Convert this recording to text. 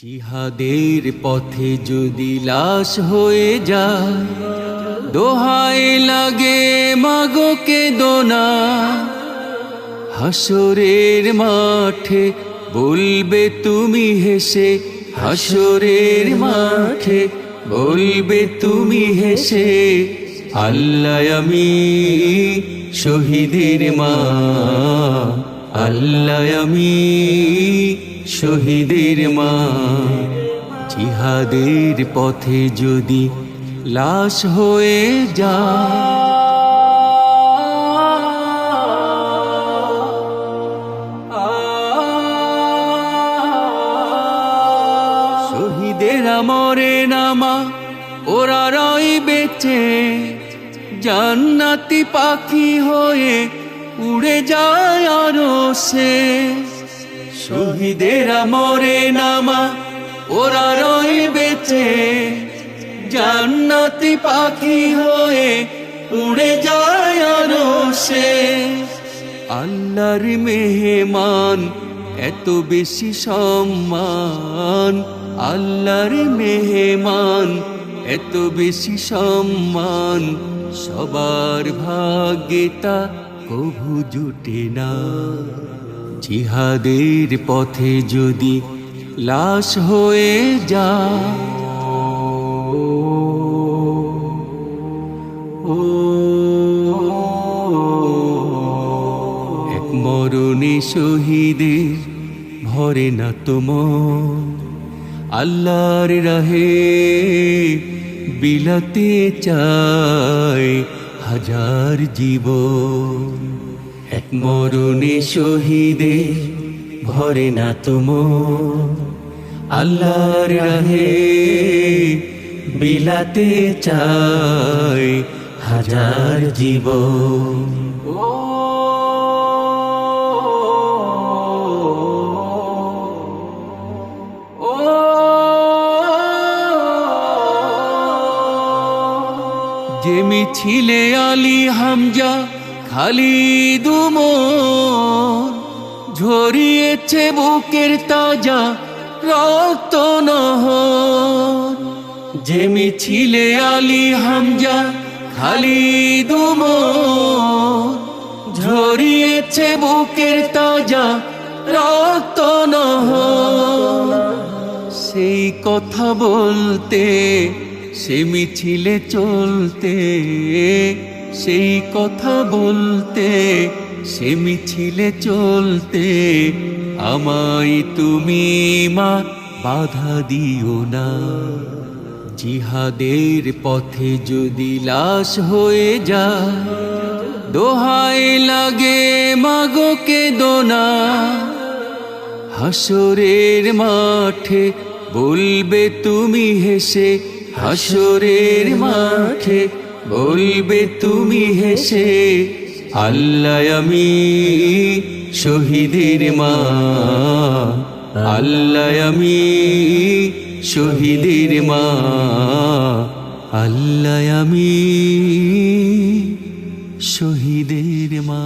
জিহাদের পথে যদি লাশ হয়ে যায়, দোহাই লাগে মাগো কেঁদো না। হাসরের মাঠে বলবে তুমি হেসে, হাসরের মাঠে বলবে তুমি হেসে, আল্লাহ আমি শহীদের মা, আল্লাহ আমি শহীদের মা। জিহাদের পথে যদি লাশ হয়ে যায়, শহীদেরা মরে নামা ওরা রয় বেঁচে, জান্নাতি পাখি হয়ে উড়ে যায় আরশে। শহীদেরা মরে নামা ওরা রয় বেঁচে, জান্নাতি পাখি হয়ে উড়ে যায় আরশে। আল্লাহর মেহমান এত বেশি সম্মান, আল্লাহর মেহমান এত বেশি সম্মান, সবার ভাগ্যে তা কভু জুটে না। জিহাদের পথে যদি লাশ হয়ে যায়, এক মরণে শহীদের ভরে না তোমার, আল্লাহর রাহে বিলাতে চায় হাজার জীবন। এক মরণে শহীদের ভরে না তোমার, আল্লাহর রাহে বিলাতে চায় হাজার জীবন। যে মিছিলে আলী হামজা খালিদ উমর, ঝরিয়েছে বুকের তাজা রক্ত নহর। যে মিছিলে আলী হামজা খালিদ উমর, ঝরিয়েছে বুকের তাজা রক্ত নহর। সেই কথা বলতে, সে মিছিলে চলতে, সেই কথা বলতে, সে মিছিলে চলতে, আমায় তুমি মা বাধা দিও না। জিহাদের পথে যদি লাশ হয়ে যায়, দোহাই লাগে মাগো কেঁদো না। হাসরের মাঠে বলবে তুমি হেসে, হাসরের মাঠে বলবে তুমি হেসে, আল্লাহ আমি শহীদের মা, আল্লাহ আমি শহীদের মা, আল্লাহ আমি শহীদের মা।